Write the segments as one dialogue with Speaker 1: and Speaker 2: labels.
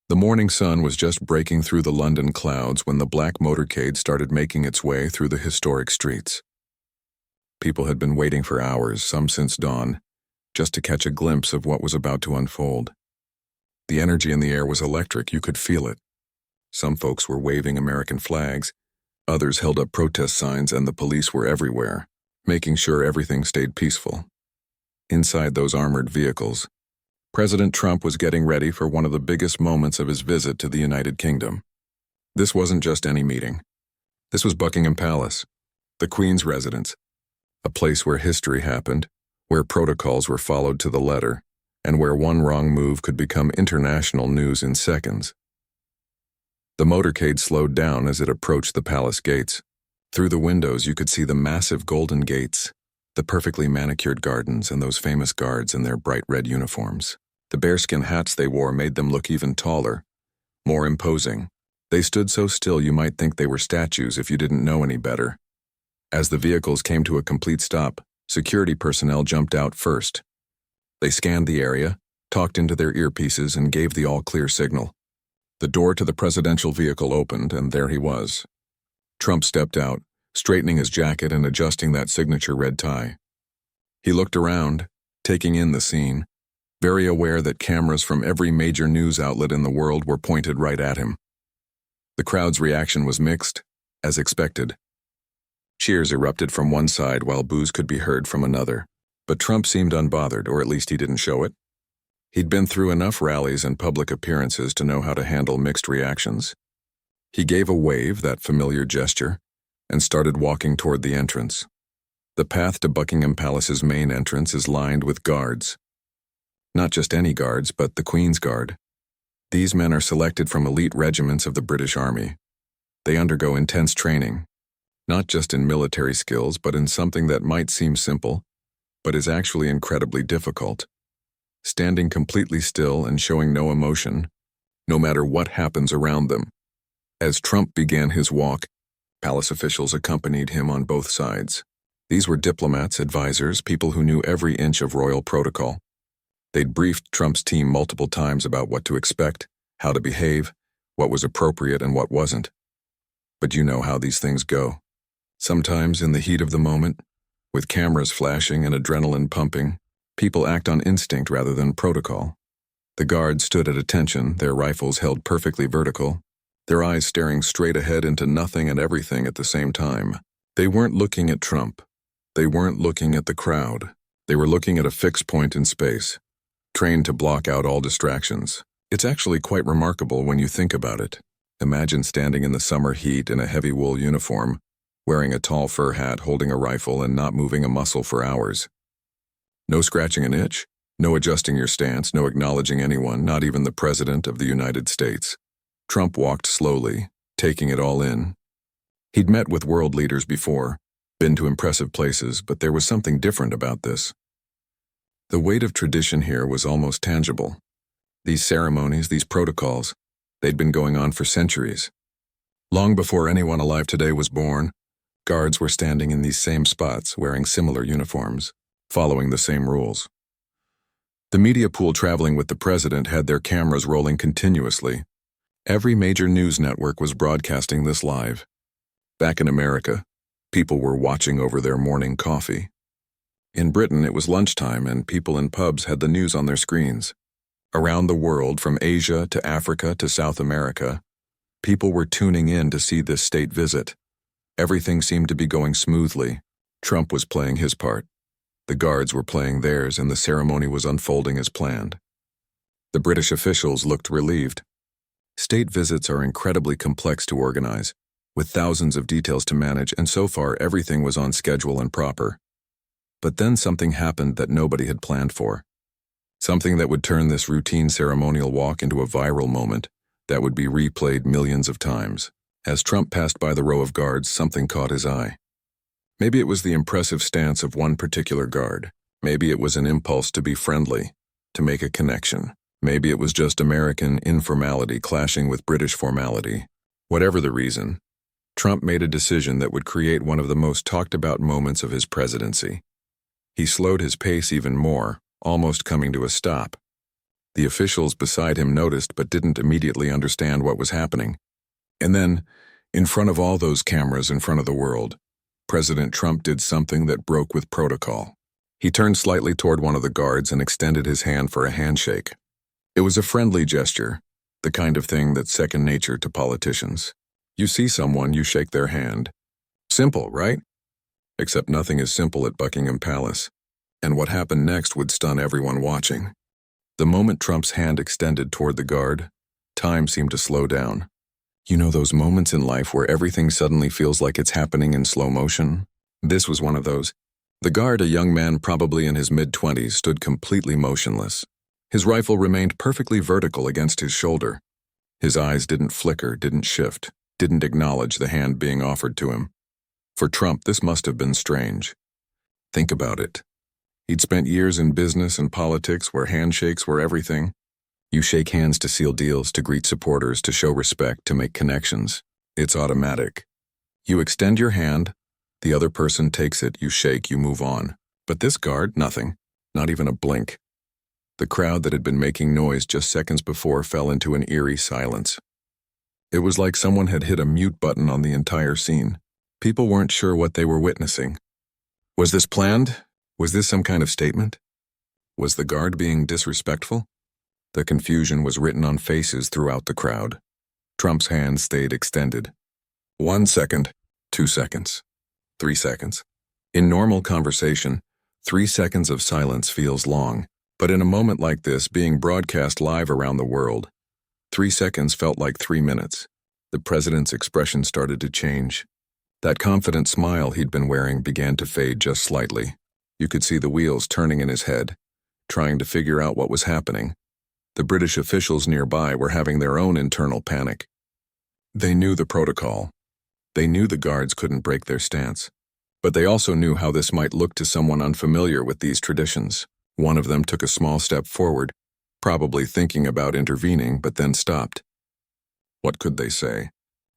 Speaker 1: The morning sun was just breaking through the London clouds when the black motorcade started making its way through the historic streets. People had been waiting for hours, some since dawn, just to catch a glimpse of what was about to unfold. The energy in the air was electric, you could feel it. Some folks were waving American flags, others held up protest signs, and the police were everywhere, making sure everything stayed peaceful. Inside those armored vehicles, President Trump was getting ready for one of the biggest moments of his visit to the United Kingdom. This wasn't just any meeting. This was Buckingham Palace, the Queen's residence, a place where history happened, where protocols were followed to the letter, and where one wrong move could become international news in seconds. The motorcade slowed down as it approached the palace gates. Through the windows you could see the massive golden gates, the perfectly manicured gardens, and those famous guards in their bright red uniforms. The bearskin hats they wore made them look even taller, more imposing. They stood so still you might think they were statues if you didn't know any better. As the vehicles came to a complete stop, security personnel jumped out first. They scanned the area, talked into their earpieces, and gave the all-clear signal. The door to the presidential vehicle opened, and there he was. Trump stepped out, straightening his jacket and adjusting that signature red tie. He looked around, taking in the scene, very aware that cameras from every major news outlet in the world were pointed right at him. The crowd's reaction was mixed, as expected. Cheers erupted from one side while boos could be heard from another, but Trump seemed unbothered, or at least he didn't show it. He'd been through enough rallies and public appearances to know how to handle mixed reactions. He gave a wave, that familiar gesture, and started walking toward the entrance. The path to Buckingham Palace's main entrance is lined with guards. Not just any guards, but the Queen's Guard. These men are selected from elite regiments of the British Army. They undergo intense training, not just in military skills, but in something that might seem simple, but is actually incredibly difficult. Standing completely still and showing no emotion, no matter what happens around them. As Trump began his walk, palace officials accompanied him on both sides. These were diplomats, advisors, people who knew every inch of royal protocol. They'd briefed Trump's team multiple times about what to expect, how to behave, what was appropriate and what wasn't. But you know how these things go. Sometimes in the heat of the moment, with cameras flashing and adrenaline pumping, people act on instinct rather than protocol. The guards stood at attention, their rifles held perfectly vertical, their eyes staring straight ahead into nothing and everything at the same time. They weren't looking at Trump. They weren't looking at the crowd. They were looking at a fixed point in space, trained to block out all distractions. It's actually quite remarkable when you think about it. Imagine standing in the summer heat in a heavy wool uniform, wearing a tall fur hat, holding a rifle, and not moving a muscle for hours. No scratching an itch, no adjusting your stance, no acknowledging anyone, not even the President of the United States. Trump walked slowly, taking it all in. He'd met with world leaders before, been to impressive places, but there was something different about this. The weight of tradition here was almost tangible. These ceremonies, these protocols, they'd been going on for centuries. Long before anyone alive today was born, guards were standing in these same spots, wearing similar uniforms, following the same rules. The media pool traveling with the president had their cameras rolling continuously. Every major news network was broadcasting this live. Back in America, people were watching over their morning coffee. In Britain, it was lunchtime, and people in pubs had the news on their screens. Around the world, from Asia to Africa to South America, people were tuning in to see this state visit. Everything seemed to be going smoothly. Trump was playing his part. The guards were playing theirs, and the ceremony was unfolding as planned. The British officials looked relieved. State visits are incredibly complex to organize, with thousands of details to manage, and so far everything was on schedule and proper. But then something happened that nobody had planned for. Something that would turn this routine ceremonial walk into a viral moment that would be replayed millions of times. As Trump passed by the row of guards, something caught his eye. Maybe it was the impressive stance of one particular guard. Maybe it was an impulse to be friendly, to make a connection. Maybe it was just American informality clashing with British formality. Whatever the reason, Trump made a decision that would create one of the most talked about moments of his presidency. He slowed his pace even more, almost coming to a stop. The officials beside him noticed but didn't immediately understand what was happening. And then, in front of all those cameras in front of the world, President Trump did something that broke with protocol. He turned slightly toward one of the guards and extended his hand for a handshake. It was a friendly gesture, the kind of thing that's second nature to politicians. You see someone, you shake their hand. Simple, right? Except nothing is simple at Buckingham Palace. And what happened next would stun everyone watching. The moment Trump's hand extended toward the guard, time seemed to slow down. You know those moments in life where everything suddenly feels like it's happening in slow motion? This was one of those. The guard, a young man probably in his mid-20s, stood completely motionless. His rifle remained perfectly vertical against his shoulder. His eyes didn't flicker, didn't shift, didn't acknowledge the hand being offered to him. For Trump, this must have been strange. Think about it. He'd spent years in business and politics where handshakes were everything. You shake hands to seal deals, to greet supporters, to show respect, to make connections. It's automatic. You extend your hand, the other person takes it, you shake, you move on. But this guard, nothing, not even a blink. The crowd that had been making noise just seconds before fell into an eerie silence. It was like someone had hit a mute button on the entire scene. People weren't sure what they were witnessing. Was this planned? Was this some kind of statement? Was the guard being disrespectful? The confusion was written on faces throughout the crowd. Trump's hand stayed extended. 1 second, 2 seconds, 3 seconds. In normal conversation, 3 seconds of silence feels long, but in a moment like this, being broadcast live around the world, 3 seconds felt like 3 minutes. The president's expression started to change. That confident smile he'd been wearing began to fade just slightly. You could see the wheels turning in his head, trying to figure out what was happening. The British officials nearby were having their own internal panic. They knew the protocol. They knew the guards couldn't break their stance. But they also knew how this might look to someone unfamiliar with these traditions. One of them took a small step forward, probably thinking about intervening, but then stopped. What could they say?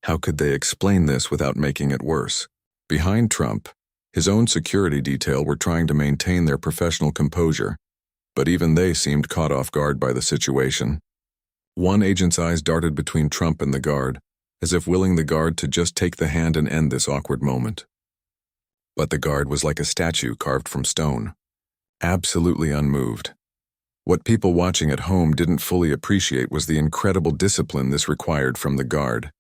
Speaker 1: How could they explain this without making it worse? Behind Trump, his own security detail were trying to maintain their professional composure, but even they seemed caught off guard by the situation. One agent's eyes darted between Trump and the guard, as if willing the guard to just take the hand and end this awkward moment. But the guard was like a statue carved from stone, absolutely unmoved. What people watching at home didn't fully appreciate was the incredible discipline this required from the guard.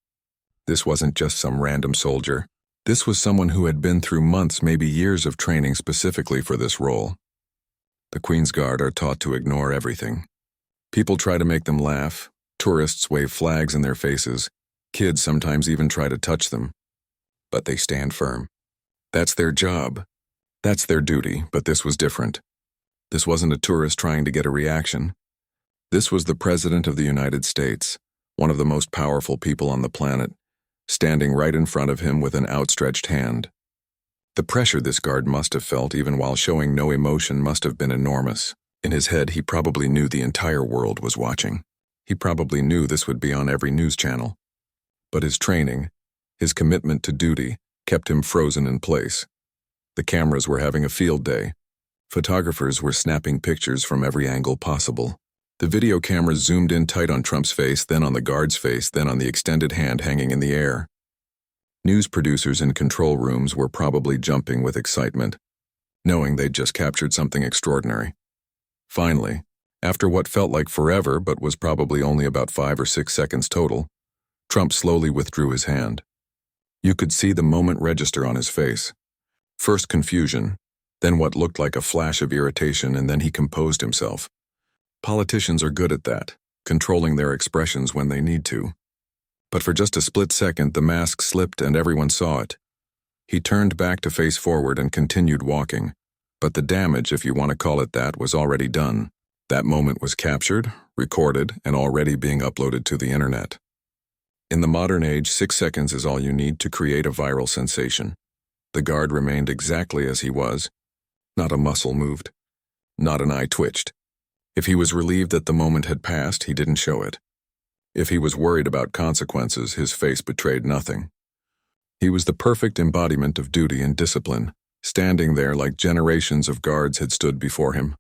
Speaker 1: This wasn't just some random soldier. This was someone who had been through months, maybe years of training specifically for this role. The Queen's Guard are taught to ignore everything. People try to make them laugh, tourists wave flags in their faces, kids sometimes even try to touch them. But they stand firm. That's their job. That's their duty, but this was different. This wasn't a tourist trying to get a reaction. This was the President of the United States, one of the most powerful people on the planet, standing right in front of him with an outstretched hand. The pressure this guard must have felt, even while showing no emotion, must have been enormous. In his head, he probably knew the entire world was watching. He probably knew this would be on every news channel. But his training, his commitment to duty, kept him frozen in place. The cameras were having a field day. Photographers were snapping pictures from every angle possible. The video cameras zoomed in tight on Trump's face, then on the guard's face, then on the extended hand hanging in the air. News producers in control rooms were probably jumping with excitement, knowing they'd just captured something extraordinary. Finally, after what felt like forever but was probably only about 5 or 6 seconds total, Trump slowly withdrew his hand. You could see the moment register on his face. First confusion, then what looked like a flash of irritation, and then he composed himself. Politicians are good at that, controlling their expressions when they need to. But for just a split second, the mask slipped and everyone saw it. He turned back to face forward and continued walking. But the damage, if you want to call it that, was already done. That moment was captured, recorded, and already being uploaded to the internet. In the modern age, 6 seconds is all you need to create a viral sensation. The guard remained exactly as he was. Not a muscle moved. Not an eye twitched. If he was relieved that the moment had passed, he didn't show it. If he was worried about consequences, his face betrayed nothing. He was the perfect embodiment of duty and discipline, standing there like generations of guards had stood before him.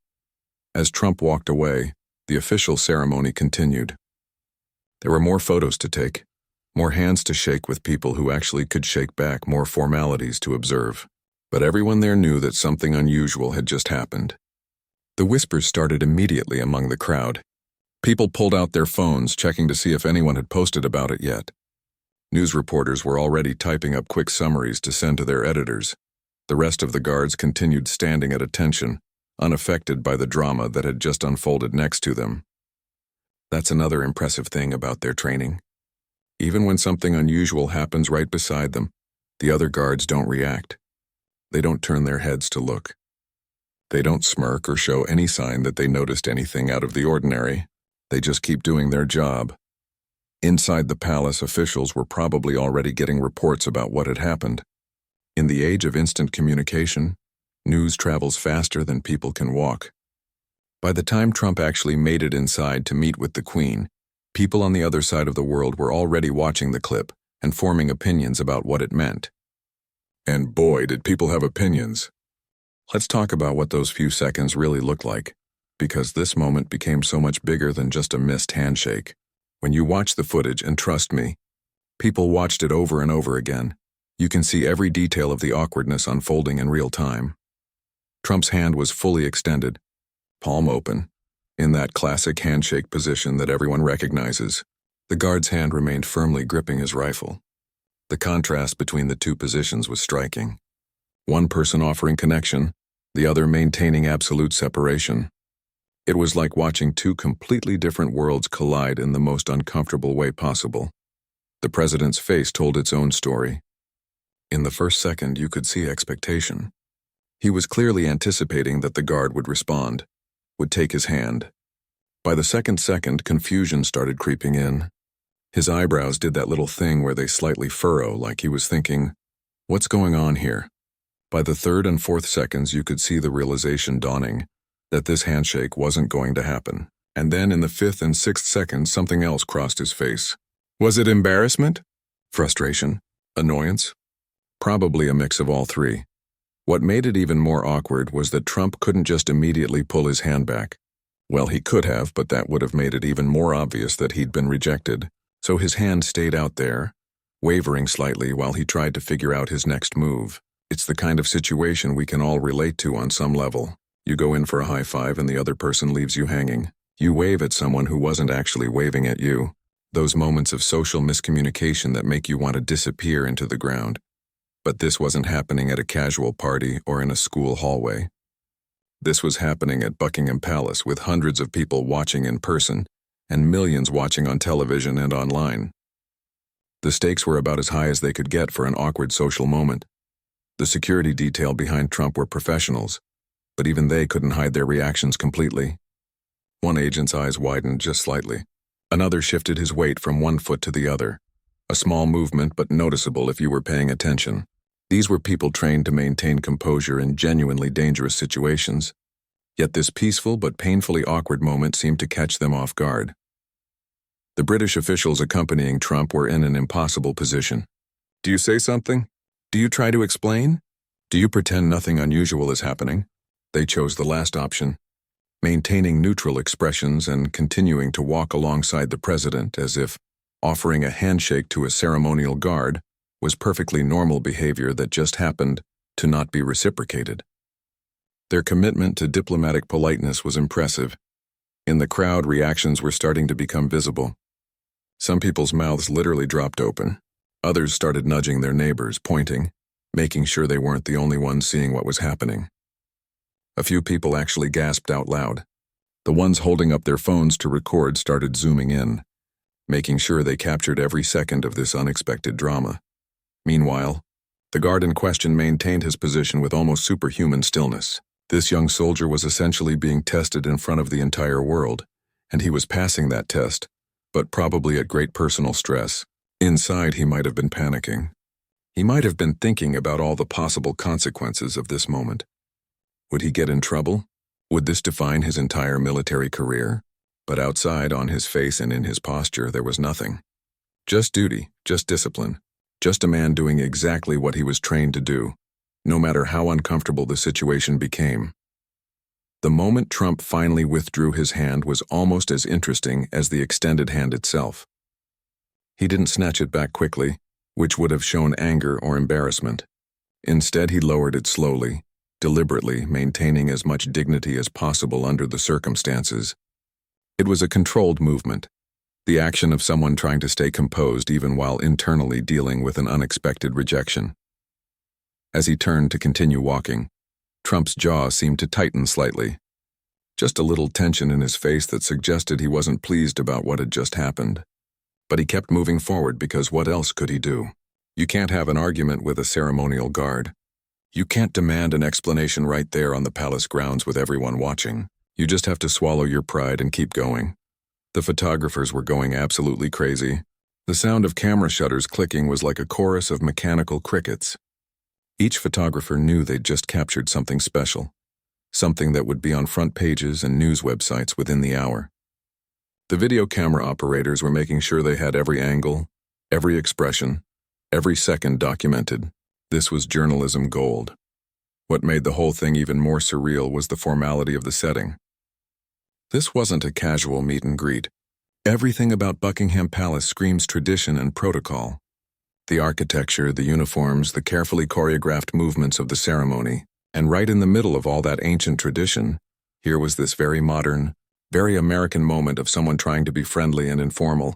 Speaker 1: As Trump walked away, The official ceremony continued. There were more photos to take, more hands to shake with people who actually could shake back, more formalities to observe. But everyone there knew that something unusual had just happened. The whispers started immediately among the crowd. People pulled out their phones, checking to see if anyone had posted about it yet. News reporters were already typing up quick summaries to send to their editors. The rest of the guards continued standing at attention, unaffected by the drama that had just unfolded next to them. That's another impressive thing about their training. Even when something unusual happens right beside them, the other guards don't react. They don't turn their heads to look. They don't smirk or show any sign that they noticed anything out of the ordinary. They just keep doing their job. Inside the palace, officials were probably already getting reports about what had happened. In the age of instant communication, news travels faster than people can walk. By the time Trump actually made it inside to meet with the Queen, people on the other side of the world were already watching the clip and forming opinions about what it meant. And boy, did people have opinions. Let's talk about what those few seconds really looked like, because this moment became so much bigger than just a missed handshake. When you watch the footage, and trust me, people watched it over and over again, you can see every detail of the awkwardness unfolding in real time. Trump's hand was fully extended, palm open, in that classic handshake position that everyone recognizes. The guard's hand remained firmly gripping his rifle. The contrast between the two positions was striking. One person offering connection, the other maintaining absolute separation. It was like watching two completely different worlds collide in the most uncomfortable way possible. The president's face told its own story. In the first second, you could see expectation. He was clearly anticipating that the guard would respond, would take his hand. By the second, confusion started creeping in. His eyebrows did that little thing where they slightly furrow, like he was thinking, "What's going on here?" By the third and fourth seconds, you could see the realization dawning that this handshake wasn't going to happen. And then in the fifth and sixth seconds, something else crossed his face. Was it embarrassment? Frustration? Annoyance? Probably a mix of all three. What made it even more awkward was that Trump couldn't just immediately pull his hand back. Well, he could have, but that would have made it even more obvious that he'd been rejected. So his hand stayed out there, wavering slightly while he tried to figure out his next move. It's the kind of situation we can all relate to on some level. You go in for a high five and the other person leaves you hanging. You wave at someone who wasn't actually waving at you. Those moments of social miscommunication that make you want to disappear into the ground. But this wasn't happening at a casual party or in a school hallway. This was happening at Buckingham Palace with hundreds of people watching in person and millions watching on television and online. The stakes were about as high as they could get for an awkward social moment. The security detail behind Trump were professionals, but even they couldn't hide their reactions completely. One agent's eyes widened just slightly. Another shifted his weight from one foot to the other. A small movement, but noticeable if you were paying attention. These were people trained to maintain composure in genuinely dangerous situations. Yet this peaceful but painfully awkward moment seemed to catch them off guard. The British officials accompanying Trump were in an impossible position. Do you say something? Do you try to explain? Do you pretend nothing unusual is happening? They chose the last option, maintaining neutral expressions and continuing to walk alongside the president as if offering a handshake to a ceremonial guard was perfectly normal behavior that just happened to not be reciprocated. Their commitment to diplomatic politeness was impressive. In the crowd, reactions were starting to become visible. Some people's mouths literally dropped open. Others started nudging their neighbors, pointing, making sure they weren't the only ones seeing what was happening. A few people actually gasped out loud. The ones holding up their phones to record started zooming in, making sure they captured every second of this unexpected drama. Meanwhile, the guard in question maintained his position with almost superhuman stillness. This young soldier was essentially being tested in front of the entire world, and he was passing that test, but probably at great personal stress. Inside, he might have been panicking. He might have been thinking about all the possible consequences of this moment. Would he get in trouble? Would this define his entire military career? But outside, on his face and in his posture, there was nothing. Just duty, just discipline, just a man doing exactly what he was trained to do, no matter how uncomfortable the situation became. The moment Trump finally withdrew his hand was almost as interesting as the extended hand itself. He didn't snatch it back quickly, which would have shown anger or embarrassment. Instead, he lowered it slowly, deliberately, maintaining as much dignity as possible under the circumstances. It was a controlled movement, the action of someone trying to stay composed even while internally dealing with an unexpected rejection. As he turned to continue walking, Trump's jaw seemed to tighten slightly. Just a little tension in his face that suggested he wasn't pleased about what had just happened. But he kept moving forward because what else could he do? You can't have an argument with a ceremonial guard. You can't demand an explanation right there on the palace grounds with everyone watching. You just have to swallow your pride and keep going. The photographers were going absolutely crazy. The sound of camera shutters clicking was like a chorus of mechanical crickets. Each photographer knew they'd just captured something special, something that would be on front pages and news websites within the hour. The video camera operators were making sure they had every angle, every expression, every second documented. This was journalism gold. What made the whole thing even more surreal was the formality of the setting. This wasn't a casual meet and greet. Everything about Buckingham Palace screams tradition and protocol. The architecture, the uniforms, the carefully choreographed movements of the ceremony, and right in the middle of all that ancient tradition, here was this very modern, very American moment of someone trying to be friendly and informal,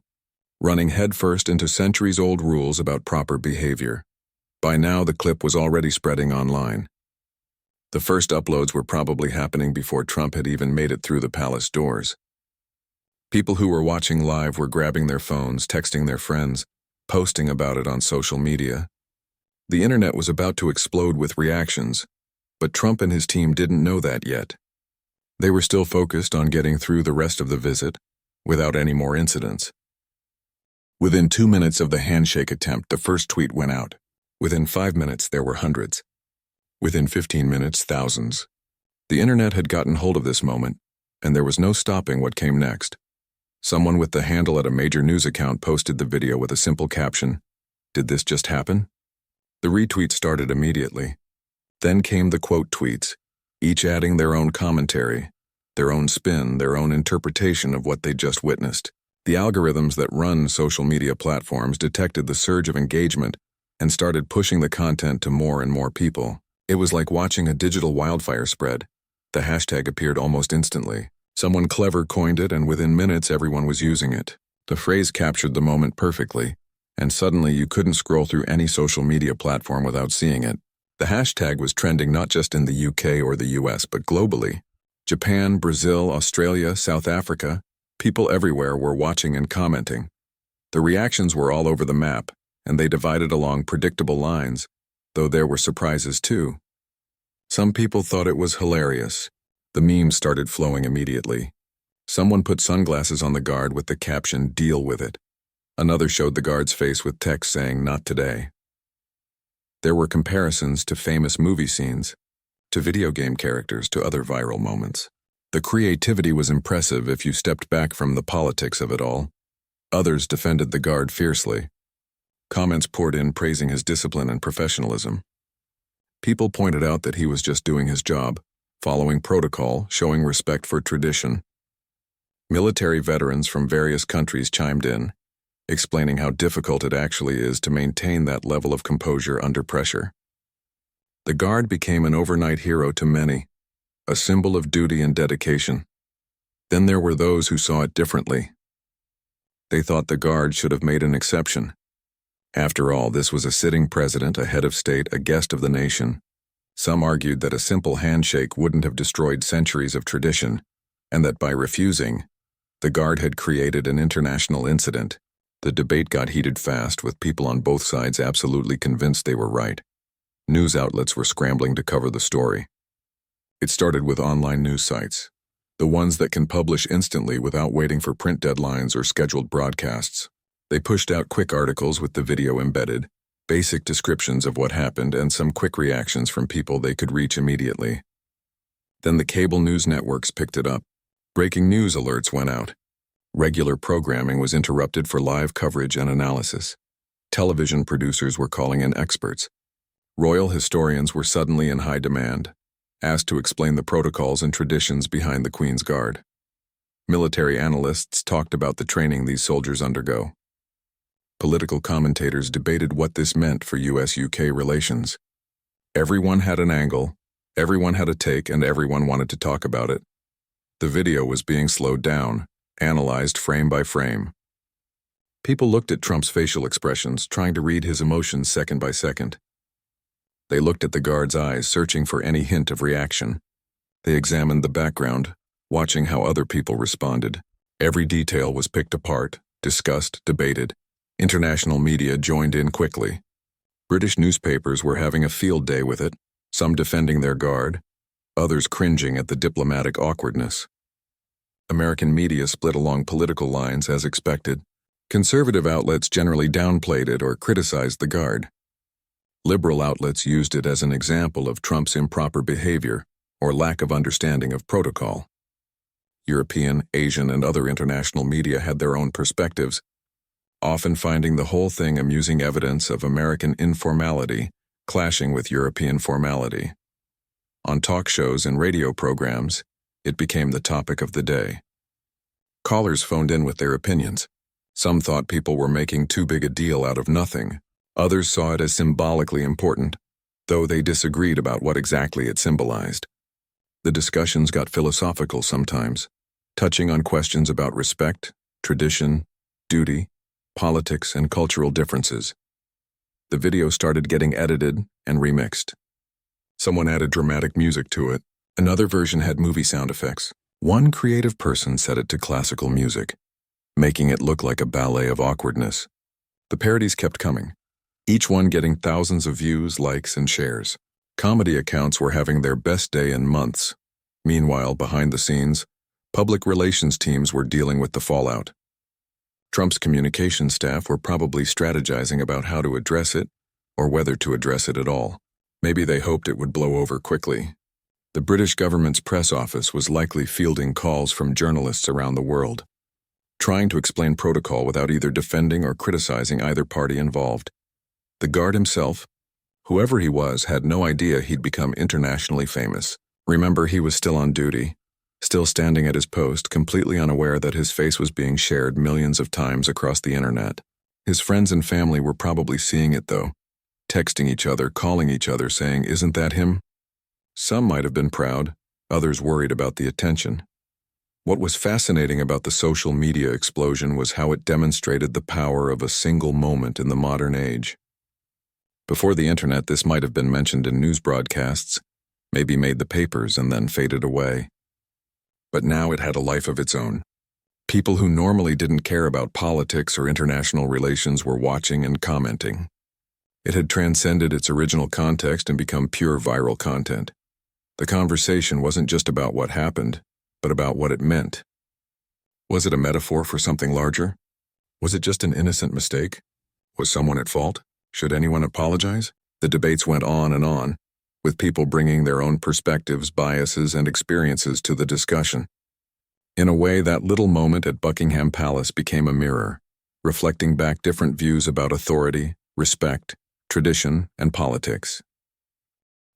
Speaker 1: running headfirst into centuries-old rules about proper behavior. By now, the clip was already spreading online. The first uploads were probably happening before Trump had even made it through the palace doors. People who were watching live were grabbing their phones, texting their friends, posting about it on social media. The internet was about to explode with reactions, but Trump and his team didn't know that yet. They were still focused on getting through the rest of the visit, without any more incidents. Within 2 minutes of the handshake attempt, the first tweet went out. Within 5 minutes, there were hundreds. Within 15 minutes, thousands. The internet had gotten hold of this moment, and there was no stopping what came next. Someone with the handle at a major news account posted the video with a simple caption, "Did this just happen?" The retweets started immediately. Then came the quote tweets, each adding their own commentary, their own spin, their own interpretation of what they just witnessed. The algorithms that run social media platforms detected the surge of engagement and started pushing the content to more and more people. It was like watching a digital wildfire spread. The hashtag appeared almost instantly. Someone clever coined it, and within minutes everyone was using it. The phrase captured the moment perfectly, and suddenly you couldn't scroll through any social media platform without seeing it. The hashtag was trending not just in the UK or the US, but globally. Japan, Brazil, Australia, South Africa, people everywhere were watching and commenting. The reactions were all over the map, and they divided along predictable lines, though there were surprises too. Some people thought it was hilarious. The memes started flowing immediately. Someone put sunglasses on the guard with the caption, "Deal with it." Another showed the guard's face with text saying, "Not today." There were comparisons to famous movie scenes, to video game characters, to other viral moments. The creativity was impressive if you stepped back from the politics of it all. Others defended the guard fiercely. Comments poured in praising his discipline and professionalism. People pointed out that he was just doing his job, following protocol, showing respect for tradition. Military veterans from various countries chimed in, explaining how difficult it actually is to maintain that level of composure under pressure. The guard became an overnight hero to many, a symbol of duty and dedication. Then there were those who saw it differently. They thought the guard should have made an exception. After all, this was a sitting president, a head of state, a guest of the nation. Some argued that a simple handshake wouldn't have destroyed centuries of tradition, and that by refusing, the guard had created an international incident. The debate got heated fast, with people on both sides absolutely convinced they were right. News outlets were scrambling to cover the story. It started with online news sites, the ones that can publish instantly without waiting for print deadlines or scheduled broadcasts. They pushed out quick articles with the video embedded, basic descriptions of what happened, and some quick reactions from people they could reach immediately. Then the cable news networks picked it up. Breaking news alerts went out. Regular programming was interrupted for live coverage and analysis. Television producers were calling in experts. Royal historians were suddenly in high demand. asked to explain the protocols and traditions behind the Queen's Guard. Military analysts talked about the training these soldiers undergo. Political commentators debated what this meant for US-UK relations. Everyone had an angle, everyone had a take, and everyone wanted to talk about it. The video was being slowed down, analyzed frame by frame. People looked at Trump's facial expressions, trying to read his emotions second by second. They looked at the guard's eyes, searching for any hint of reaction. They examined the background, watching how other people responded. Every detail was picked apart, discussed, debated. International media joined in quickly. British newspapers were having a field day with it, some defending their guard, others cringing at the diplomatic awkwardness. American media split along political lines as expected. Conservative outlets generally downplayed it or criticized the guard. Liberal outlets used it as an example of Trump's improper behavior or lack of understanding of protocol. European, Asian, and other international media had their own perspectives, often finding the whole thing amusing evidence of American informality clashing with European formality. On talk shows and radio programs, it became the topic of the day. Callers phoned in with their opinions. Some thought people were making too big a deal out of nothing. Others saw it as symbolically important, though they disagreed about what exactly it symbolized. The discussions got philosophical sometimes, touching on questions about respect, tradition, duty, politics, and cultural differences. The video started getting edited and remixed. Someone added dramatic music to it. Another version had movie sound effects. One creative person set it to classical music, making it look like a ballet of awkwardness. The parodies kept coming, each one getting thousands of views, likes, and shares. Comedy accounts were having their best day in months. Meanwhile, behind the scenes, public relations teams were dealing with the fallout. Trump's communications staff were probably strategizing about how to address it or whether to address it at all. Maybe they hoped it would blow over quickly. The British government's press office was likely fielding calls from journalists around the world, trying to explain protocol without either defending or criticizing either party involved. The guard himself, whoever he was, had no idea he'd become internationally famous. Remember, he was still on duty, still standing at his post, completely unaware that his face was being shared millions of times across the internet. His friends and family were probably seeing it, though, texting each other, calling each other, saying, "Isn't that him?" Some might have been proud, others worried about the attention. What was fascinating about the social media explosion was how it demonstrated the power of a single moment in the modern age. Before the internet, this might have been mentioned in news broadcasts, maybe made the papers and then faded away. But now it had a life of its own. People who normally didn't care about politics or international relations were watching and commenting. It had transcended its original context and become pure viral content. The conversation wasn't just about what happened, but about what it meant. Was it a metaphor for something larger? Was it just an innocent mistake? Was someone at fault? Should anyone apologize? The debates went on, with people bringing their own perspectives, biases, and experiences to the discussion. In a way, that little moment at Buckingham Palace became a mirror, reflecting back different views about authority, respect, tradition, and politics.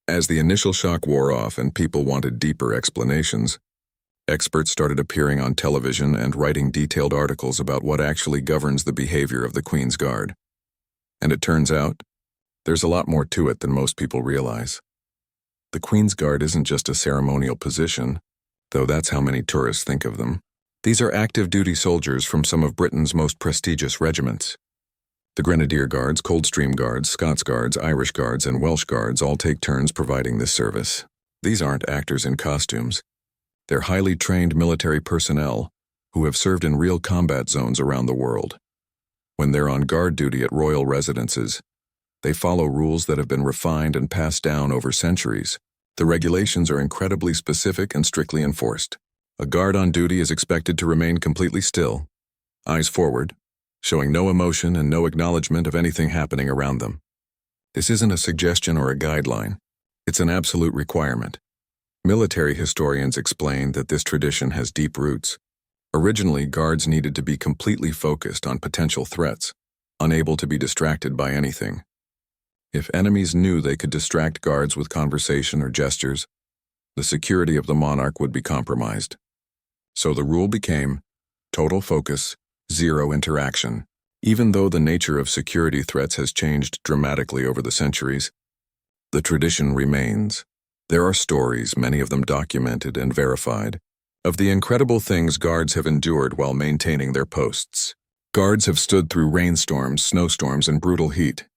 Speaker 1: As the initial shock wore off and people wanted deeper explanations, experts started appearing on television and writing detailed articles about what actually governs the behavior of the Queen's Guard. And it turns out, there's a lot more to it than most people realize. The Queen's Guard isn't just a ceremonial position, though that's how many tourists think of them. These are active duty soldiers from some of Britain's most prestigious regiments. The Grenadier Guards, Coldstream Guards, Scots Guards, Irish Guards, and Welsh Guards all take turns providing this service. These aren't actors in costumes. They're highly trained military personnel who have served in real combat zones around the world. When they're on guard duty at royal residences, they follow rules that have been refined and passed down over centuries. The regulations are incredibly specific and strictly enforced. A guard on duty is expected to remain completely still, eyes forward, showing no emotion and no acknowledgement of anything happening around them. This isn't a suggestion or a guideline. It's an absolute requirement. Military historians explain that this tradition has deep roots. Originally, guards needed to be completely focused on potential threats, unable to be distracted by anything. If enemies knew they could distract guards with conversation or gestures, the security of the monarch would be compromised. So the rule became total focus, zero interaction. Even though the nature of security threats has changed dramatically over the centuries, the tradition remains. There are stories, many of them documented and verified, of the incredible things guards have endured while maintaining their posts. Guards have stood through rainstorms, snowstorms, and brutal heat.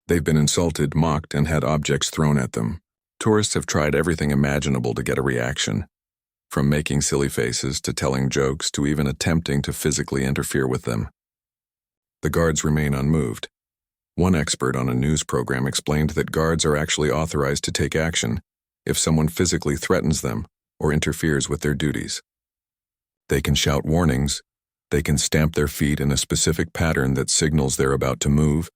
Speaker 1: They've been insulted, mocked, and had objects thrown at them. Tourists have tried everything imaginable to get a reaction, from making silly faces to telling jokes to even attempting to physically interfere with them. The guards remain unmoved. One expert on a news program explained that guards are actually authorized to take action if someone physically threatens them or interferes with their duties. They can shout warnings, they can stamp their feet in a specific pattern that signals they're about to move,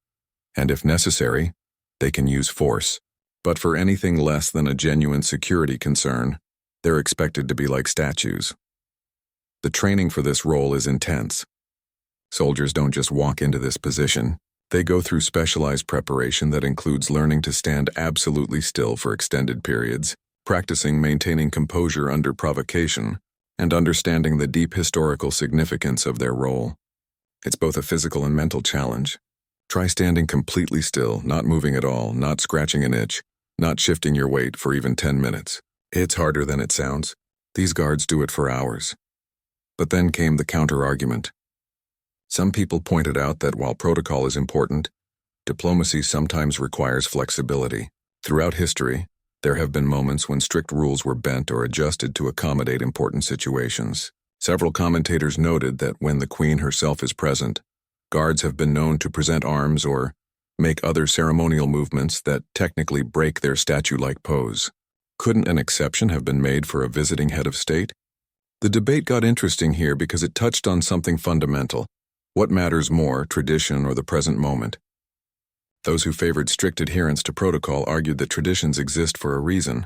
Speaker 1: and if necessary, they can use force. But for anything less than a genuine security concern, they're expected to be like statues. The training for this role is intense. Soldiers don't just walk into this position. They go through specialized preparation that includes learning to stand absolutely still for extended periods, practicing maintaining composure under provocation, and understanding the deep historical significance of their role. It's both a physical and mental challenge. Try standing completely still, not moving at all, not scratching an itch, not shifting your weight for even 10 minutes. It's harder than it sounds. These guards do it for hours. But then came the counter-argument. Some people pointed out that while protocol is important, diplomacy sometimes requires flexibility. Throughout history, there have been moments when strict rules were bent or adjusted to accommodate important situations. Several commentators noted that when the Queen herself is present, guards have been known to present arms or make other ceremonial movements that technically break their statue-like pose. Couldn't an exception have been made for a visiting head of state? The debate got interesting here because it touched on something fundamental. What matters more, tradition or the present moment? Those who favored strict adherence to protocol argued that traditions exist for a reason,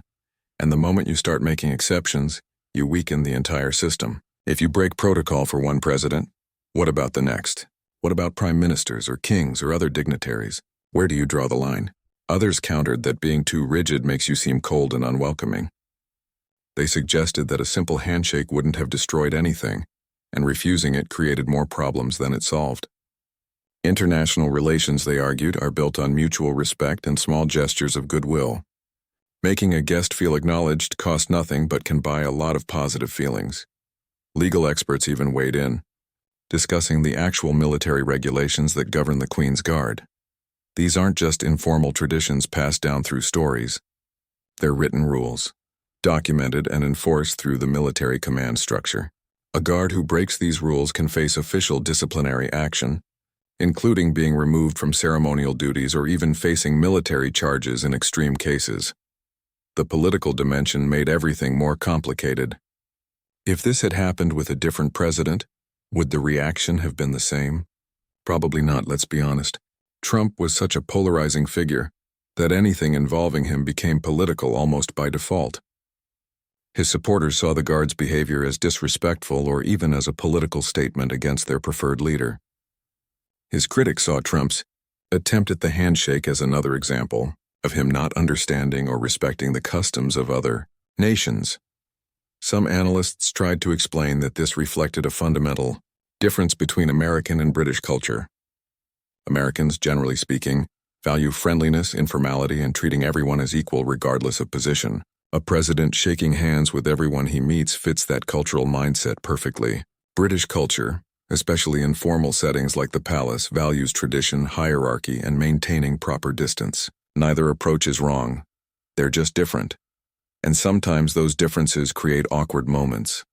Speaker 1: and the moment you start making exceptions, you weaken the entire system. If you break protocol for one president, what about the next? What about prime ministers or kings or other dignitaries? Where do you draw the line? Others countered that being too rigid makes you seem cold and unwelcoming. They suggested that a simple handshake wouldn't have destroyed anything, and refusing it created more problems than it solved. International relations, they argued, are built on mutual respect and small gestures of goodwill. Making a guest feel acknowledged costs nothing but can buy a lot of positive feelings. Legal experts even weighed in, discussing the actual military regulations that govern the Queen's Guard. These aren't just informal traditions passed down through stories. They're written rules, documented and enforced through the military command structure. A guard who breaks these rules can face official disciplinary action, including being removed from ceremonial duties or even facing military charges in extreme cases. The political dimension made everything more complicated. If this had happened with a different president, would the reaction have been the same? Probably not, let's be honest. Trump was such a polarizing figure that anything involving him became political almost by default. His supporters saw the guards' behavior as disrespectful or even as a political statement against their preferred leader. His critics saw Trump's attempt at the handshake as another example of him not understanding or respecting the customs of other nations. Some analysts tried to explain that this reflected a fundamental difference between American and British culture. Americans, generally speaking, value friendliness, informality, and treating everyone as equal regardless of position. A president shaking hands with everyone he meets fits that cultural mindset perfectly. British culture, especially in formal settings like the palace, values tradition, hierarchy, and maintaining proper distance. Neither approach is wrong. They're just different. And sometimes those differences create awkward moments.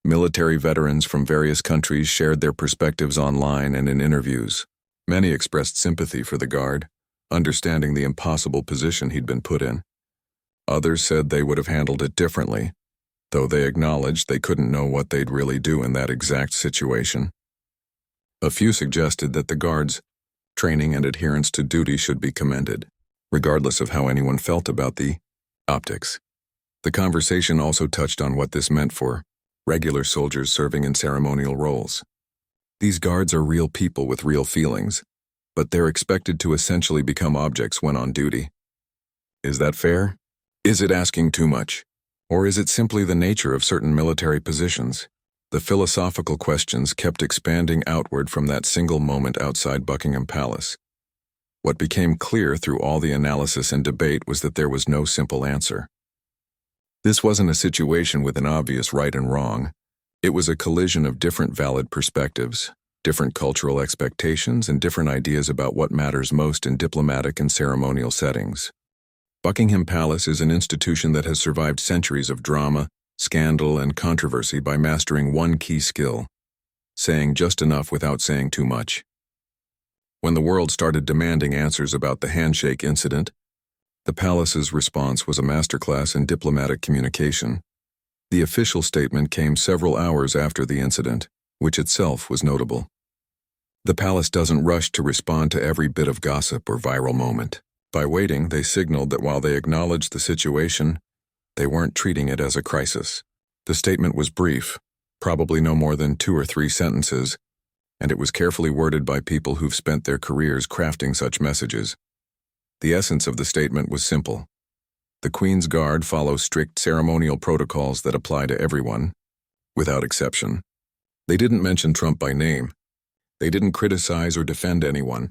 Speaker 1: Military veterans from various countries shared their perspectives online and in interviews. Many expressed sympathy for the guard, understanding the impossible position he'd been put in. Others said they would have handled it differently, though they acknowledged they couldn't know what they'd really do in that exact situation. A few suggested that the guards' training and adherence to duty should be commended, regardless of how anyone felt about the optics. The conversation also touched on what this meant for regular soldiers serving in ceremonial roles. These guards are real people with real feelings, but they're expected to essentially become objects when on duty. Is that fair? Is it asking too much? Or is it simply the nature of certain military positions? The philosophical questions kept expanding outward from that single moment outside Buckingham Palace. What became clear through all the analysis and debate was that there was no simple answer. This wasn't a situation with an obvious right and wrong. It was a collision of different valid perspectives, different cultural expectations, and different ideas about what matters most in diplomatic and ceremonial settings. Buckingham Palace is an institution that has survived centuries of drama, scandal, and controversy by mastering one key skill: saying just enough without saying too much. When the world started demanding answers about the handshake incident, the palace's response was a masterclass in diplomatic communication. The official statement came several hours after the incident, which itself was notable. The palace doesn't rush to respond to every bit of gossip or viral moment. By waiting, they signaled that while they acknowledged the situation, they weren't treating it as a crisis. The statement was brief, probably no more than 2 or 3 sentences, and it was carefully worded by people who've spent their careers crafting such messages. The essence of the statement was simple. The Queen's Guard follow strict ceremonial protocols that apply to everyone, without exception. They didn't mention Trump by name. They didn't criticize or defend anyone.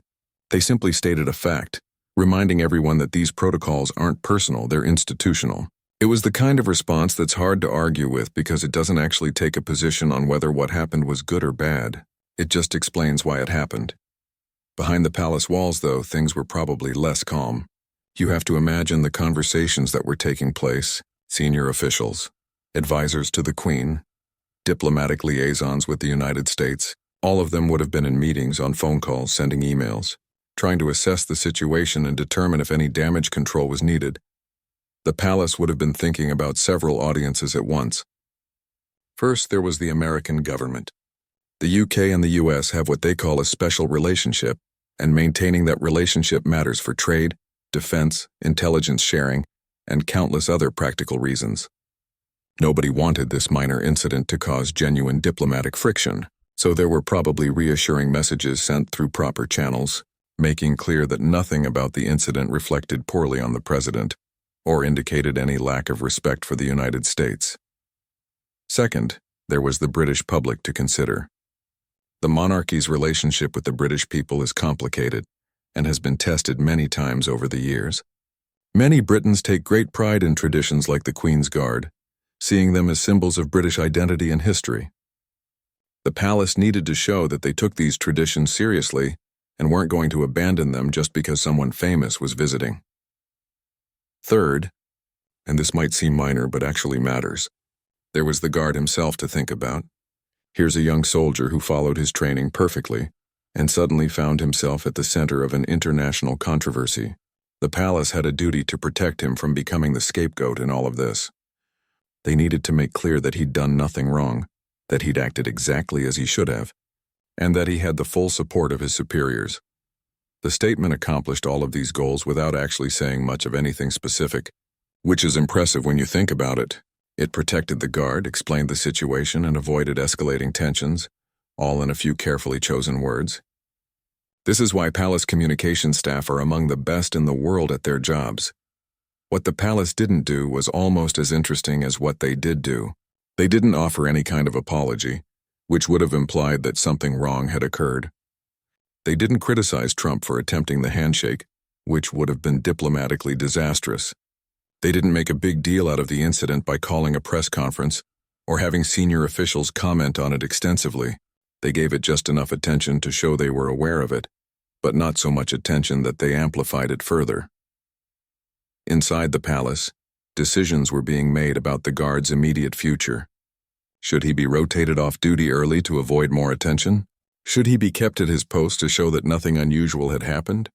Speaker 1: They simply stated a fact, reminding everyone that these protocols aren't personal, they're institutional. It was the kind of response that's hard to argue with because it doesn't actually take a position on whether what happened was good or bad. It just explains why it happened. Behind the palace walls, though, things were probably less calm. You have to imagine the conversations that were taking place: senior officials, advisors to the Queen, diplomatic liaisons with the United States. All of them would have been in meetings, on phone calls, sending emails, trying to assess the situation and determine if any damage control was needed. The palace would have been thinking about several audiences at once. First, there was the American government. The UK and the US have what they call a special relationship, and maintaining that relationship matters for trade, defense, intelligence sharing, and countless other practical reasons. Nobody wanted this minor incident to cause genuine diplomatic friction, so there were probably reassuring messages sent through proper channels, making clear that nothing about the incident reflected poorly on the president or indicated any lack of respect for the United States. Second, there was the British public to consider. The monarchy's relationship with the British people is complicated and has been tested many times over the years. Many Britons take great pride in traditions like the Queen's Guard, seeing them as symbols of British identity and history. The palace needed to show that they took these traditions seriously and weren't going to abandon them just because someone famous was visiting. Third, and this might seem minor but actually matters, there was the guard himself to think about. Here's a young soldier who followed his training perfectly and suddenly found himself at the center of an international controversy. The palace had a duty to protect him from becoming the scapegoat in all of this. They needed to make clear that he'd done nothing wrong, that he'd acted exactly as he should have, and that he had the full support of his superiors. The statement accomplished all of these goals without actually saying much of anything specific, which is impressive when you think about it. It protected the guard, explained the situation, and avoided escalating tensions, all in a few carefully chosen words. This is why palace communication staff are among the best in the world at their jobs. What the palace didn't do was almost as interesting as what they did do. They didn't offer any kind of apology, which would have implied that something wrong had occurred. They didn't criticize Trump for attempting the handshake, which would have been diplomatically disastrous. They didn't make a big deal out of the incident by calling a press conference or having senior officials comment on it extensively. They gave it just enough attention to show they were aware of it, but not so much attention that they amplified it further. Inside the palace, decisions were being made about the guard's immediate future. Should he be rotated off duty early to avoid more attention? Should he be kept at his post to show that nothing unusual had happened?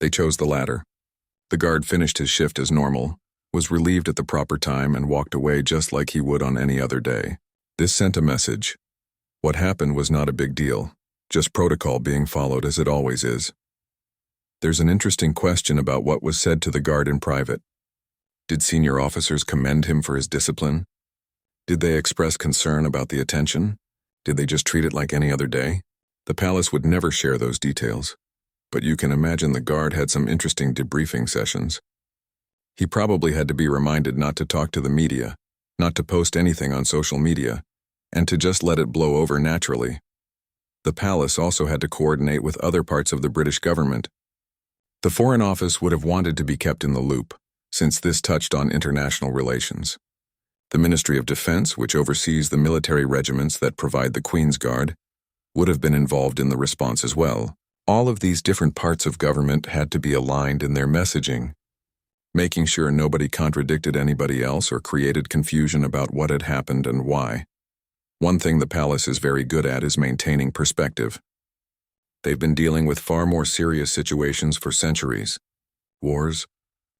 Speaker 1: They chose the latter. The guard finished his shift as normal, was relieved at the proper time, and walked away just like he would on any other day. This sent a message. What happened was not a big deal, just protocol being followed as it always is. There's an interesting question about what was said to the guard in private. Did senior officers commend him for his discipline? Did they express concern about the attention? Did they just treat it like any other day? The palace would never share those details, but you can imagine the guard had some interesting debriefing sessions. He probably had to be reminded not to talk to the media, not to post anything on social media, and to just let it blow over naturally. The palace also had to coordinate with other parts of the British government. The Foreign Office would have wanted to be kept in the loop, since this touched on international relations. The Ministry of Defense, which oversees the military regiments that provide the Queen's Guard, would have been involved in the response as well. All of these different parts of government had to be aligned in their messaging, making sure nobody contradicted anybody else or created confusion about what had happened and why. One thing the palace is very good at is maintaining perspective. They've been dealing with far more serious situations for centuries. Wars,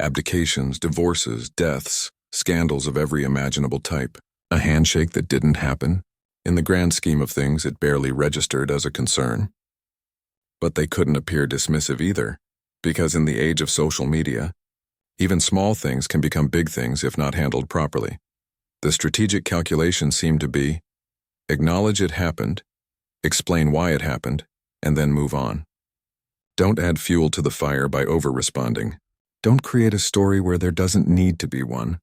Speaker 1: abdications, divorces, deaths, scandals of every imaginable type. A handshake that didn't happen. In the grand scheme of things, it barely registered as a concern. But they couldn't appear dismissive either, because in the age of social media, even small things can become big things if not handled properly. The strategic calculation seemed to be, acknowledge it happened, explain why it happened, and then move on. Don't add fuel to the fire by over-responding. Don't create a story where there doesn't need to be one.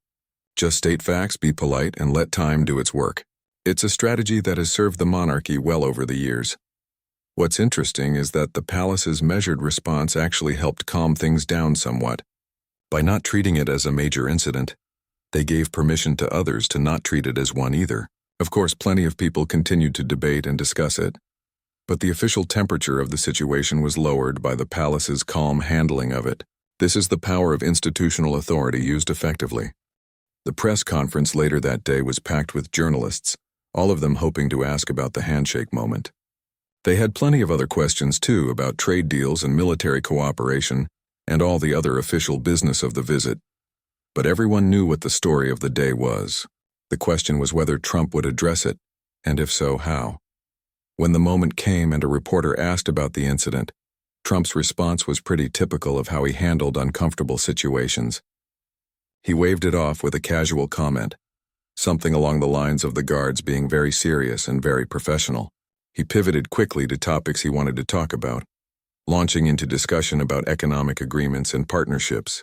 Speaker 1: Just state facts, be polite, and let time do its work. It's a strategy that has served the monarchy well over the years. What's interesting is that the palace's measured response actually helped calm things down somewhat. By not treating it as a major incident, they gave permission to others to not treat it as one either. Of course, plenty of people continued to debate and discuss it, but the official temperature of the situation was lowered by the palace's calm handling of it. This is the power of institutional authority used effectively. The press conference later that day was packed with journalists, all of them hoping to ask about the handshake moment. They had plenty of other questions too about trade deals and military cooperation and all the other official business of the visit. But everyone knew what the story of the day was. The question was whether Trump would address it, and if so, how. When the moment came and a reporter asked about the incident, Trump's response was pretty typical of how he handled uncomfortable situations. He waved it off with a casual comment, something along the lines of the guards being very serious and very professional. He pivoted quickly to topics he wanted to talk about, launching into discussion about economic agreements and partnerships.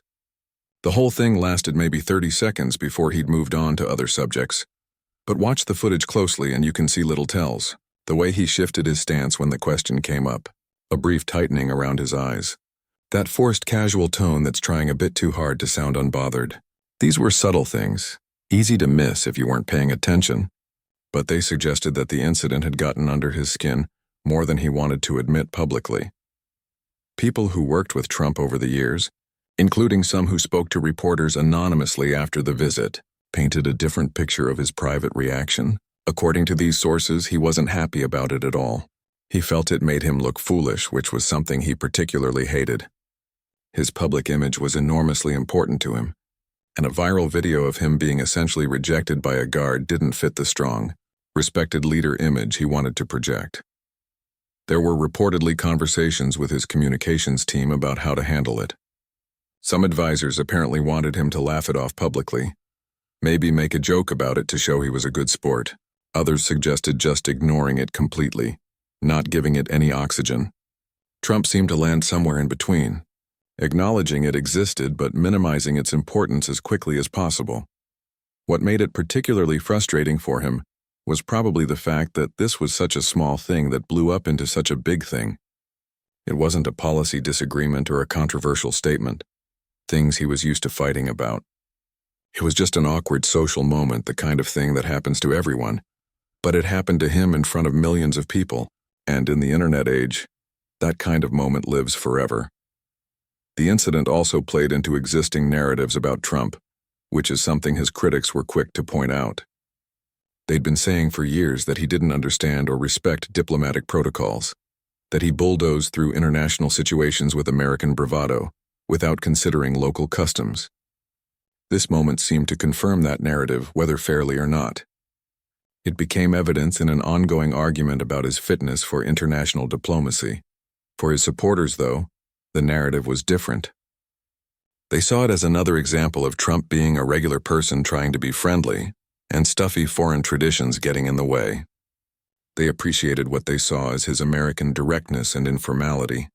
Speaker 1: The whole thing lasted maybe 30 seconds before he'd moved on to other subjects. But watch the footage closely and you can see little tells. The way he shifted his stance when the question came up, a brief tightening around his eyes. That forced casual tone that's trying a bit too hard to sound unbothered. These were subtle things, easy to miss if you weren't paying attention, but they suggested that the incident had gotten under his skin more than he wanted to admit publicly. People who worked with Trump over the years, including some who spoke to reporters anonymously after the visit, painted a different picture of his private reaction. According to these sources, he wasn't happy about it at all. He felt it made him look foolish, which was something he particularly hated. His public image was enormously important to him, and a viral video of him being essentially rejected by a guard didn't fit the strong, respected leader image he wanted to project. There were reportedly conversations with his communications team about how to handle it. Some advisors apparently wanted him to laugh it off publicly, maybe make a joke about it to show he was a good sport. Others suggested just ignoring it completely, not giving it any oxygen. Trump seemed to land somewhere in between, acknowledging it existed but minimizing its importance as quickly as possible. What made it particularly frustrating for him was probably the fact that this was such a small thing that blew up into such a big thing. It wasn't a policy disagreement or a controversial statement, things he was used to fighting about. It was just an awkward social moment, the kind of thing that happens to everyone. But it happened to him in front of millions of people, and in the internet age, that kind of moment lives forever. The incident also played into existing narratives about Trump, which is something his critics were quick to point out. They'd been saying for years that he didn't understand or respect diplomatic protocols, that he bulldozed through international situations with American bravado, without considering local customs. This moment seemed to confirm that narrative, whether fairly or not. It became evidence in an ongoing argument about his fitness for international diplomacy. For his supporters, though, the narrative was different. They saw it as another example of Trump being a regular person trying to be friendly, and stuffy foreign traditions getting in the way. They appreciated what they saw as his American directness and informality.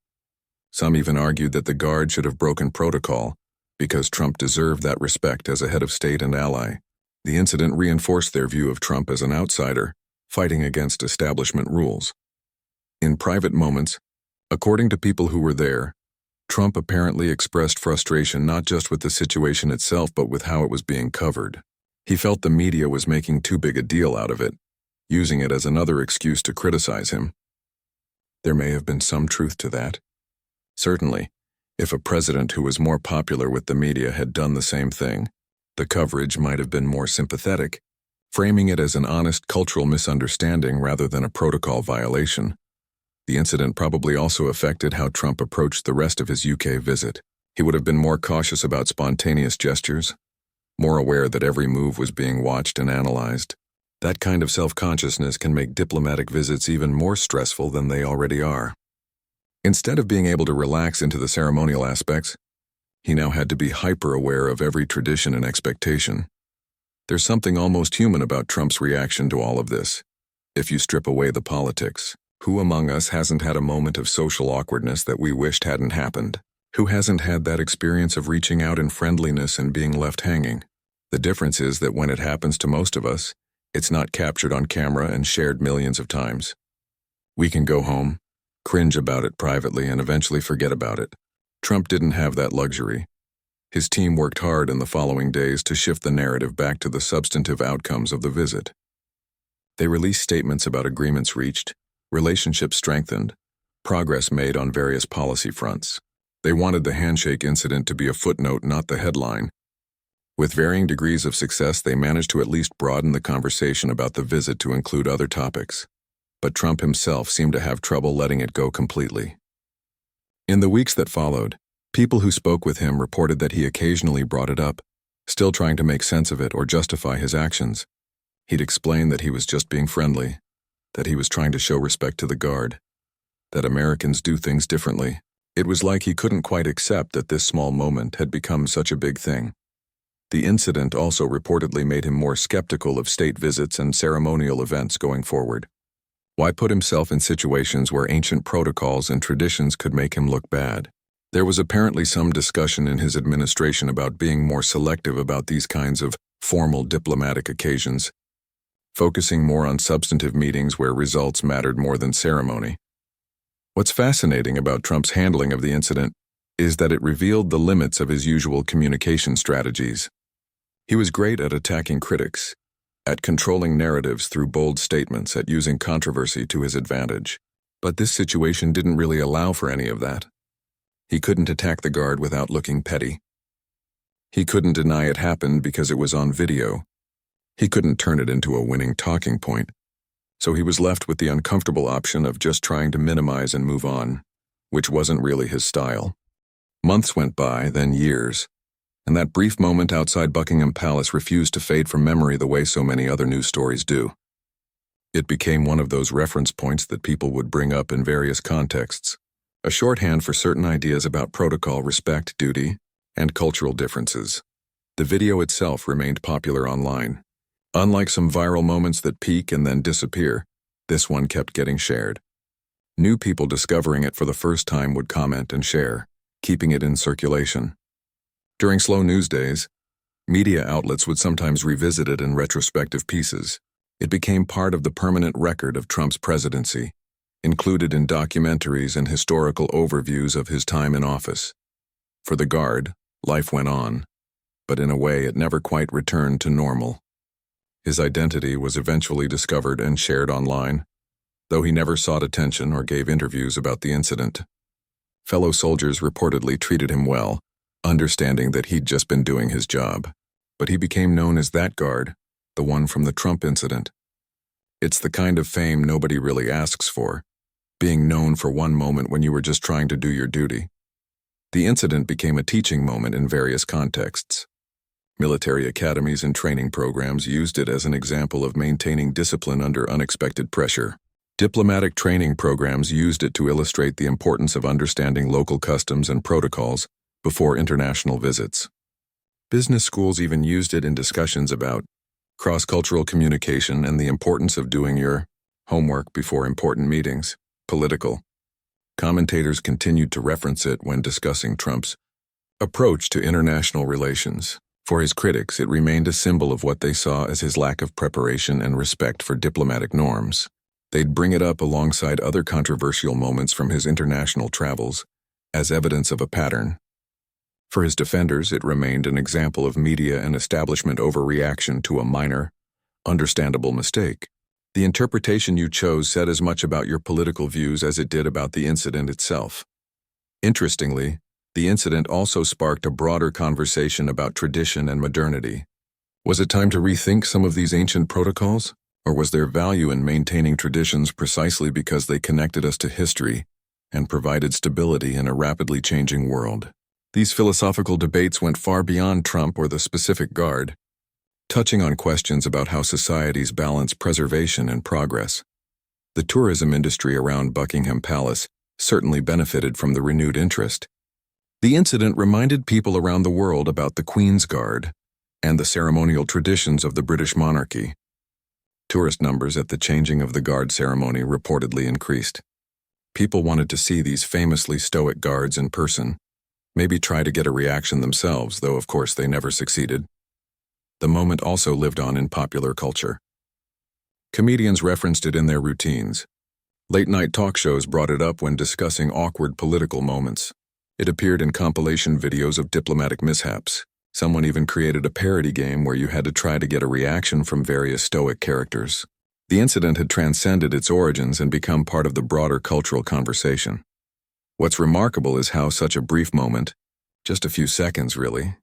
Speaker 1: Some even argued that the guard should have broken protocol, because Trump deserved that respect as a head of state and ally. The incident reinforced their view of Trump as an outsider, fighting against establishment rules. In private moments, according to people who were there, Trump apparently expressed frustration not just with the situation itself but with how it was being covered. He felt the media was making too big a deal out of it, using it as another excuse to criticize him. There may have been some truth to that. Certainly, if a president who was more popular with the media had done the same thing, the coverage might have been more sympathetic, framing it as an honest cultural misunderstanding rather than a protocol violation. The incident probably also affected how Trump approached the rest of his UK visit. He would have been more cautious about spontaneous gestures, more aware that every move was being watched and analyzed. That kind of self-consciousness can make diplomatic visits even more stressful than they already are. Instead of being able to relax into the ceremonial aspects, he now had to be hyper-aware of every tradition and expectation. There's something almost human about Trump's reaction to all of this. If you strip away the politics, who among us hasn't had a moment of social awkwardness that we wished hadn't happened? Who hasn't had that experience of reaching out in friendliness and being left hanging? The difference is that when it happens to most of us, it's not captured on camera and shared millions of times. We can go home, cringe about it privately, and eventually forget about it. Trump didn't have that luxury. His team worked hard in the following days to shift the narrative back to the substantive outcomes of the visit. They released statements about agreements reached, relationships strengthened, progress made on various policy fronts. They wanted the handshake incident to be a footnote, not the headline. With varying degrees of success, they managed to at least broaden the conversation about the visit to include other topics. But Trump himself seemed to have trouble letting it go completely. In the weeks that followed, people who spoke with him reported that he occasionally brought it up, still trying to make sense of it or justify his actions. He'd explain that he was just being friendly, that he was trying to show respect to the Guard, that Americans do things differently. It was like he couldn't quite accept that this small moment had become such a big thing. The incident also reportedly made him more skeptical of state visits and ceremonial events going forward. Why put himself in situations where ancient protocols and traditions could make him look bad? There was apparently some discussion in his administration about being more selective about these kinds of formal diplomatic occasions, focusing more on substantive meetings where results mattered more than ceremony. What's fascinating about Trump's handling of the incident is that it revealed the limits of his usual communication strategies. He was great at attacking critics, at controlling narratives through bold statements, at using controversy to his advantage. But this situation didn't really allow for any of that. He couldn't attack the Guard without looking petty. He couldn't deny it happened because it was on video. He couldn't turn it into a winning talking point. So he was left with the uncomfortable option of just trying to minimize and move on, which wasn't really his style. Months went by, then years, and that brief moment outside Buckingham Palace refused to fade from memory the way so many other news stories do. It became one of those reference points that people would bring up in various contexts, a shorthand for certain ideas about protocol, respect, duty, and cultural differences. The video itself remained popular online. Unlike some viral moments that peak and then disappear, this one kept getting shared. New people discovering it for the first time would comment and share, keeping it in circulation. During slow news days, media outlets would sometimes revisit it in retrospective pieces. It became part of the permanent record of Trump's presidency, included in documentaries and historical overviews of his time in office. For the Guard, life went on, but in a way it never quite returned to normal. His identity was eventually discovered and shared online, though he never sought attention or gave interviews about the incident. Fellow soldiers reportedly treated him well, understanding that he'd just been doing his job. But he became known as that Guard, the one from the Trump incident. It's the kind of fame nobody really asks for, being known for one moment when you were just trying to do your duty. The incident became a teaching moment in various contexts. Military academies and training programs used it as an example of maintaining discipline under unexpected pressure. Diplomatic training programs used it to illustrate the importance of understanding local customs and protocols before international visits. Business schools even used it in discussions about cross-cultural communication and the importance of doing your homework before important meetings. Political commentators continued to reference it when discussing Trump's approach to international relations. For his critics, it remained a symbol of what they saw as his lack of preparation and respect for diplomatic norms. They'd bring it up alongside other controversial moments from his international travels as evidence of a pattern. For his defenders, it remained an example of media and establishment overreaction to a minor, understandable mistake. The interpretation you chose said as much about your political views as it did about the incident itself. Interestingly, the incident also sparked a broader conversation about tradition and modernity. Was it time to rethink some of these ancient protocols? Or was there value in maintaining traditions precisely because they connected us to history and provided stability in a rapidly changing world? These philosophical debates went far beyond Trump or the specific guard, touching on questions about how societies balance preservation and progress. The tourism industry around Buckingham Palace certainly benefited from the renewed interest. The incident reminded people around the world about the Queen's Guard and the ceremonial traditions of the British monarchy. Tourist numbers at the changing of the guard ceremony reportedly increased. People wanted to see these famously stoic guards in person, maybe try to get a reaction themselves, though of course they never succeeded. The moment also lived on in popular culture. Comedians referenced it in their routines. Late-night talk shows brought it up when discussing awkward political moments. It appeared in compilation videos of diplomatic mishaps. Someone even created a parody game where you had to try to get a reaction from various stoic characters. The incident had transcended its origins and become part of the broader cultural conversation. What's remarkable is how such a brief moment, just a few seconds really,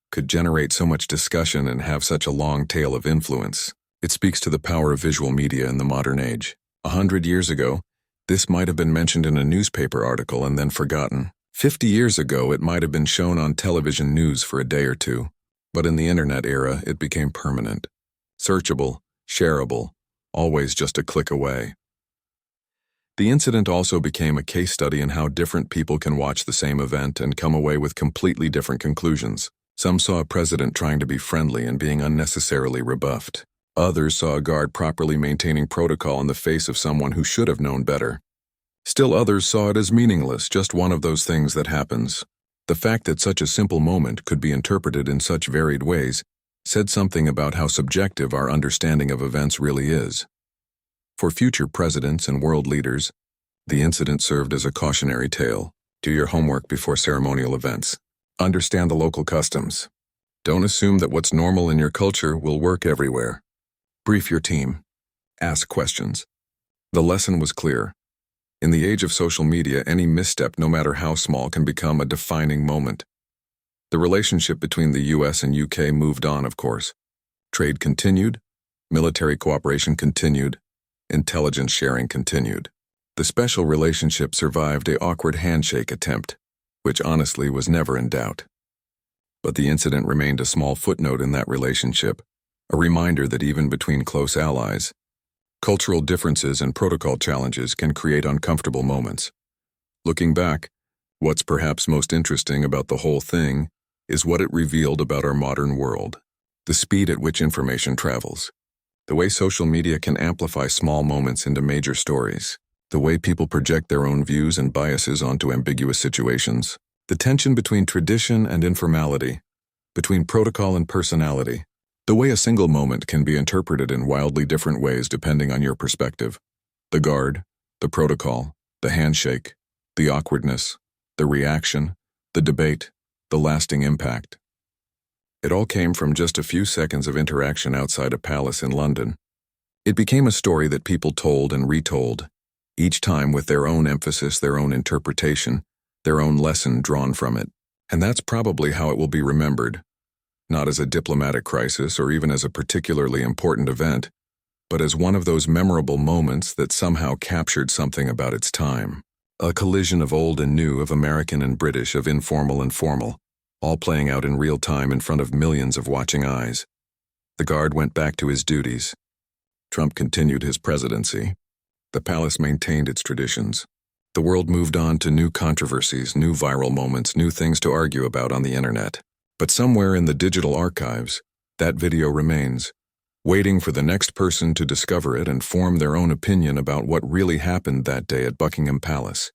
Speaker 1: could generate so much discussion and have such a long tail of influence. It speaks to the power of visual media in the modern age. 100 years ago, this might have been mentioned in a newspaper article and then forgotten. 50 years ago, it might have been shown on television news for a day or two, but in the internet era, it became permanent, searchable, shareable, always just a click away. The incident also became a case study in how different people can watch the same event and come away with completely different conclusions. Some saw a president trying to be friendly and being unnecessarily rebuffed. Others saw a guard properly maintaining protocol in the face of someone who should have known better. Still others saw it as meaningless, just one of those things that happens. The fact that such a simple moment could be interpreted in such varied ways said something about how subjective our understanding of events really is. For future presidents and world leaders, the incident served as a cautionary tale. Do your homework before ceremonial events. Understand the local customs. Don't assume that what's normal in your culture will work everywhere. Brief your team. Ask questions. The lesson was clear. In the age of social media, any misstep, no matter how small, can become a defining moment. The relationship between the US and UK moved on, of course. Trade continued, military cooperation continued, intelligence sharing continued. The special relationship survived an awkward handshake attempt, which honestly was never in doubt. But the incident remained a small footnote in that relationship, a reminder that even between close allies, cultural differences and protocol challenges can create uncomfortable moments. Looking back, what's perhaps most interesting about the whole thing is what it revealed about our modern world. The speed at which information travels. The way social media can amplify small moments into major stories. The way people project their own views and biases onto ambiguous situations. The tension between tradition and informality. Between protocol and personality. The way a single moment can be interpreted in wildly different ways depending on your perspective. The guard, the protocol, the handshake, the awkwardness, the reaction, the debate, the lasting impact. It all came from just a few seconds of interaction outside a palace in London. It became a story that people told and retold, each time with their own emphasis, their own interpretation, their own lesson drawn from it. And that's probably how it will be remembered. Not as a diplomatic crisis or even as a particularly important event, but as one of those memorable moments that somehow captured something about its time. A collision of old and new, of American and British, of informal and formal, all playing out in real time in front of millions of watching eyes. The guard went back to his duties. Trump continued his presidency. The palace maintained its traditions. The world moved on to new controversies, new viral moments, new things to argue about on the internet. But somewhere in the digital archives, that video remains, waiting for the next person to discover it and form their own opinion about what really happened that day at Buckingham Palace.